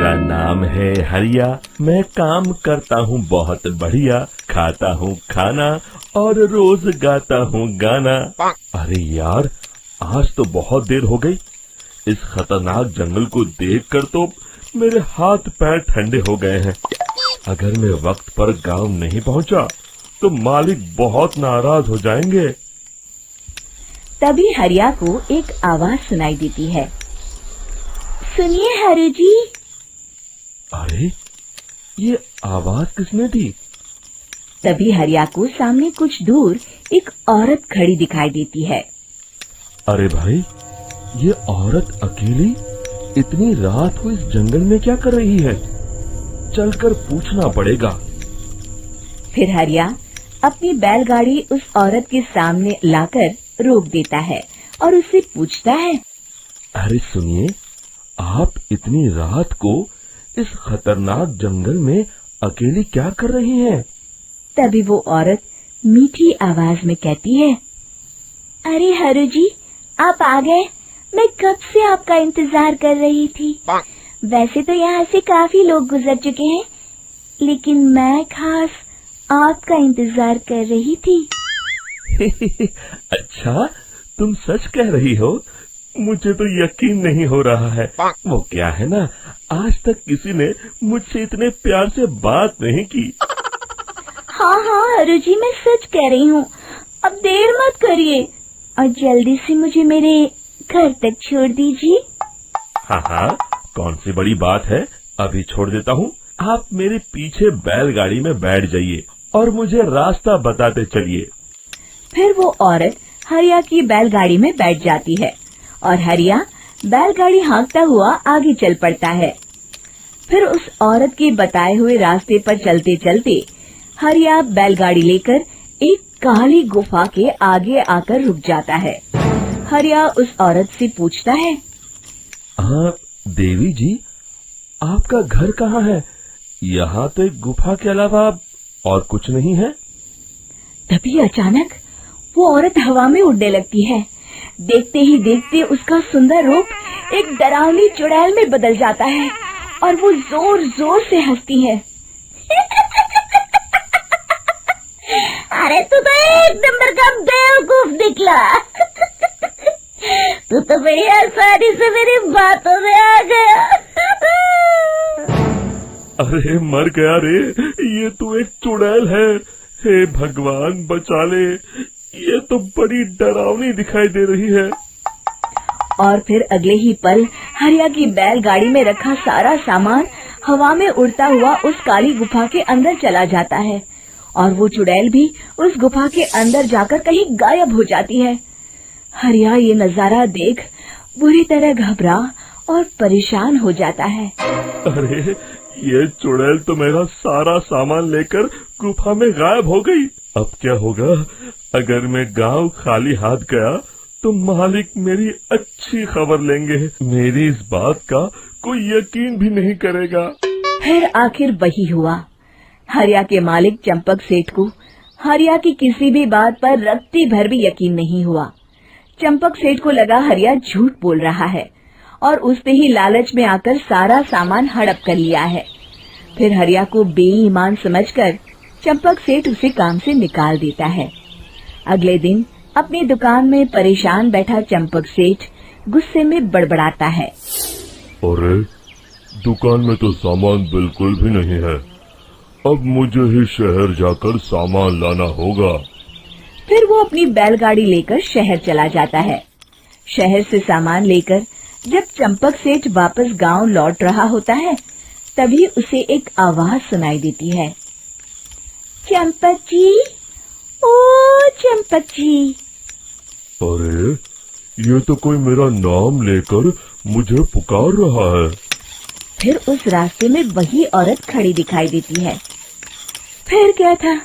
मेरा नाम है हरिया, मैं काम करता हूँ बहुत बढ़िया, खाता हूँ खाना और रोज गाता हूँ गाना। अरे यार, आज तो बहुत देर हो गई। इस खतरनाक जंगल को देखकर तो मेरे हाथ पैर ठंडे हो गए हैं। अगर मैं वक्त पर गांव नहीं पहुंचा तो मालिक बहुत नाराज हो जाएंगे। तभी हरिया को एक आवाज सुनाई देती है। सुनिए हरु जी। अरे, ये आवाज किसने दी? तभी हरिया को सामने कुछ दूर एक औरत खड़ी दिखाई देती है। अरे भाई, ये औरत अकेली इतनी रात को इस जंगल में क्या कर रही है? चलकर पूछना पड़ेगा। फिर हरिया अपनी बैलगाड़ी उस औरत के सामने लाकर रोक देता है और उससे पूछता है। अरे सुनिए, आप इतनी रात को इस खतरनाक जंगल में अकेली क्या कर रही हैं? तभी वो औरत मीठी आवाज में कहती है, अरे हरु जी, आप आ गए। मैं कब से आपका इंतजार कर रही थी। वैसे तो यहाँ से काफी लोग गुजर चुके हैं, लेकिन मैं खास आपका इंतजार कर रही थी। अच्छा, तुम सच कह रही हो? मुझे तो यकीन नहीं हो रहा है। वो क्या है ना, आज तक किसी ने मुझसे इतने प्यार से बात नहीं की। हाँ हाँ हरु जी, मैं सच कह रही हूँ। अब देर मत करिए और जल्दी से मुझे मेरे घर तक छोड़ दीजिए। हाँ हाँ, कौन सी बड़ी बात है, अभी छोड़ देता हूँ। आप मेरे पीछे बैलगाड़ी में बैठ जाइए और मुझे रास्ता बताते चलिए। फिर वो औरत हरिया की बैलगाड़ी में बैठ जाती है और हरिया बैलगाड़ी हाँकता हुआ आगे चल पड़ता है। फिर उस औरत के बताए हुए रास्ते पर चलते चलते हरिया बैलगाड़ी लेकर एक काली गुफा के आगे आकर रुक जाता है। हरिया उस औरत से पूछता है, हाँ देवी जी, आपका घर कहाँ है? यहाँ तो एक गुफा के अलावा और कुछ नहीं है। तभी अचानक वो औरत हवा में उड़ने लगती है। देखते ही देखते उसका सुंदर रूप एक डरावनी चुड़ैल में बदल जाता है और वो जोर जोर से हंसती है। अरे तू तो एक नंबर का बेवकूफ निकला। तू तो बड़ी आसानी से मेरी बातों में आ गया। अरे मर गया रे, ये तो एक चुड़ैल है। हे भगवान बचा ले, ये तो बड़ी डरावनी दिखाई दे रही है। और फिर अगले ही पल हरिया की बैलगाड़ी में रखा सारा सामान हवा में उड़ता हुआ उस काली गुफा के अंदर चला जाता है और वो चुड़ैल भी उस गुफा के अंदर जाकर कहीं गायब हो जाती है। हरिया ये नजारा देख बुरी तरह घबरा और परेशान हो जाता है। अरे, ये चुड़ैल तो मेरा सारा सामान लेकर गुफा में गायब हो गई। अब क्या होगा? अगर मैं गांव खाली हाथ गया तो मालिक मेरी अच्छी खबर लेंगे। मेरी इस बात का कोई यकीन भी नहीं करेगा। फिर आखिर वही हुआ। हरिया के मालिक चंपक सेठ को हरिया की किसी भी बात पर रत्ती भर भी यकीन नहीं हुआ। चंपक सेठ को लगा हरिया झूठ बोल रहा है और उसने ही लालच में आकर सारा सामान हड़प कर लिया है। फिर हरिया को बेईमान समझकर चंपक सेठ उसे काम से निकाल देता है। अगले दिन अपनी दुकान में परेशान बैठा चंपक सेठ गुस्से में बड़बड़ाता है। अरे, दुकान में तो सामान बिल्कुल भी नहीं है। अब मुझे ही शहर जाकर सामान लाना होगा। फिर वो अपनी बैलगाड़ी लेकर शहर चला जाता है। शहर से सामान लेकर जब चंपक सेठ वापस गांव लौट रहा होता है, तभी उसे एक आवाज सुनाई देती है। चंपक जी, ओ चंपक जी। अरे, ये तो कोई मेरा नाम लेकर मुझे पुकार रहा है। फिर उस रास्ते में वही औरत खड़ी दिखाई देती है। फिर क्या था,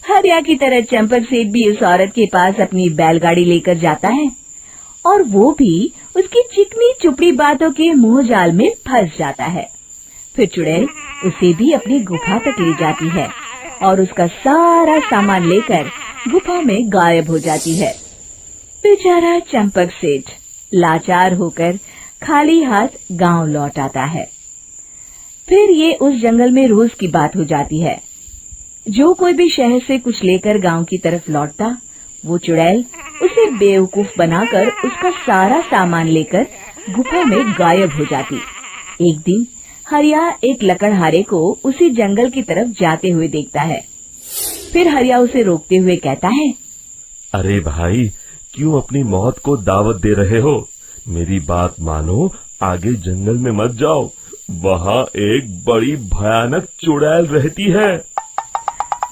हरिया की तरह चंपक सेठ भी उस औरत के पास अपनी बैलगाड़ी लेकर जाता है और वो भी उसकी चिकनी चुपड़ी बातों के मुंह जाल में फंस जाता है। फिर चुड़ैल उसे भी अपनी गुफा तक ले जाती है और उसका सारा सामान लेकर गुफा में गायब हो जाती है। बेचारा चंपक सेठ लाचार होकर खाली हाथ गांव लौट आता है। फिर ये उस जंगल में रोज की बात हो जाती है। जो कोई भी शहर से कुछ लेकर गांव की तरफ लौटता, वो चुड़ैल उसे बेवकूफ बनाकर उसका सारा सामान लेकर गुफा में गायब हो जाती। एक दिन हरिया एक लकड़हारे को उसी जंगल की तरफ जाते हुए देखता है। फिर हरिया उसे रोकते हुए कहता है, अरे भाई, क्यों अपनी मौत को दावत दे रहे हो? मेरी बात मानो, आगे जंगल में मत जाओ, वहाँ एक बड़ी भयानक चुड़ैल रहती है।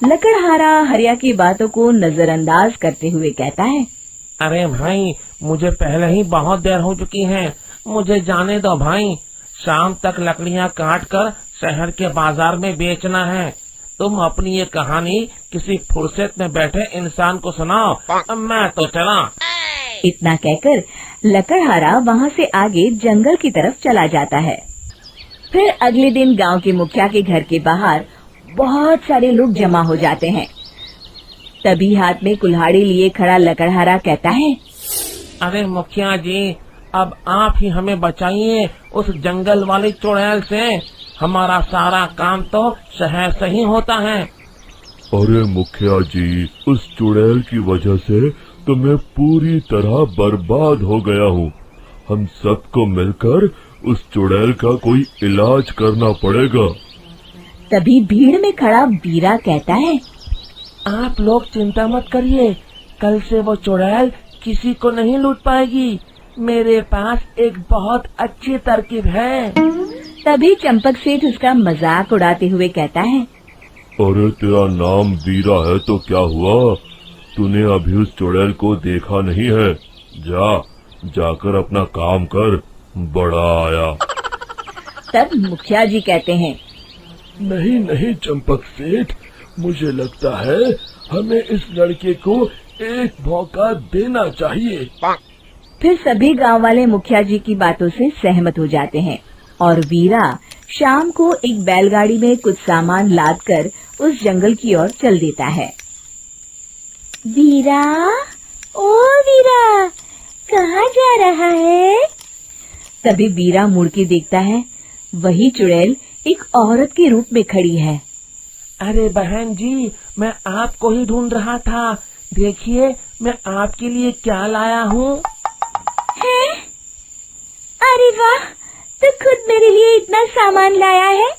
लकड़हारा हरिया की बातों को नजरअंदाज करते हुए कहता है, अरे भाई, मुझे पहले ही बहुत देर हो चुकी है, मुझे जाने दो भाई। शाम तक लकड़ियाँ काट कर शहर के बाजार में बेचना है। तुम अपनी ये कहानी किसी फुर्सत में बैठे इंसान को सुनाओ, मैं तो चला। इतना कहकर लकड़हारा वहाँ से आगे जंगल की तरफ चला जाता है। फिर अगले दिन गांव के मुखिया के घर के बाहर बहुत सारे लोग जमा हो जाते हैं। तभी हाथ में कुल्हाड़ी लिए खड़ा लकड़हारा कहता है, अरे मुखिया जी, अब आप ही हमें बचाइए उस जंगल वाली चुड़ैल से। हमारा सारा काम तो शहर से ही होता है। अरे मुखिया जी, उस चुड़ैल की वजह से तो मैं पूरी तरह बर्बाद हो गया हूँ। हम सबको मिलकर उस चुड़ैल का कोई इलाज करना पड़ेगा। तभी भीड़ में खड़ा वीरा कहता है, आप लोग चिंता मत करिए, कल से वो चुड़ैल किसी को नहीं लूट पाएगी। मेरे पास एक बहुत अच्छी तरकीब है। तभी चंपक सेठ उसका मजाक उड़ाते हुए कहता है, अरे तेरा नाम वीरा है तो क्या हुआ? तूने अभी उस चुड़ैल को देखा नहीं है? जाकर अपना काम कर, बड़ा आया। तब मुखिया जी कहते हैं, नहीं चंपक सेठ, मुझे लगता है हमें इस लड़के को एक मौका देना चाहिए। फिर सभी गांव वाले मुखिया जी की बातों से सहमत हो जाते हैं और वीरा शाम को एक बैलगाड़ी में कुछ सामान लादकर उस जंगल की ओर चल देता है। वीरा, ओ वीरा, कहाँ जा रहा है? तभी वीरा मुड़ के देखता है, वही चुड़ैल एक औरत के रूप में खड़ी है। अरे बहन जी, मैं आपको ही ढूंढ रहा था। देखिए, मैं आपके लिए क्या लाया हूँ। है? अरे वाह, तो खुद मेरे लिए इतना सामान लाया है।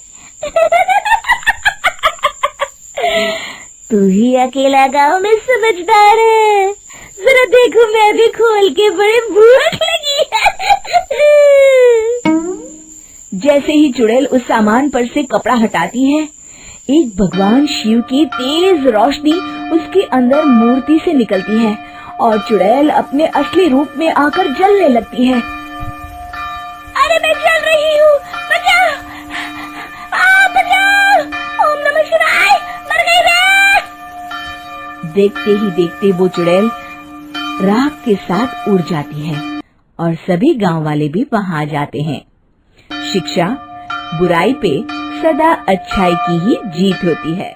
तू ही अकेला गांव में समझदार है। जरा देखो, मैं भी खोल के, बड़े भूख लगी है। जैसे ही चुड़ैल उस सामान पर से कपड़ा हटाती है, एक भगवान शिव की तेज रोशनी उसके अंदर मूर्ति से निकलती है और चुड़ैल अपने असली रूप में आकर जलने लगती है। अरे मैं जल रही हूँ, बचाओ! बचाओ! ओम नमः शिवाय! मर गई मैं! देखते ही देखते वो चुड़ैल राख के साथ उड़ जाती है और सभी गांव वाले भी वहां आ जाते हैं। शिक्षा बुराई पे सदा अच्छाई की ही जीत होती है।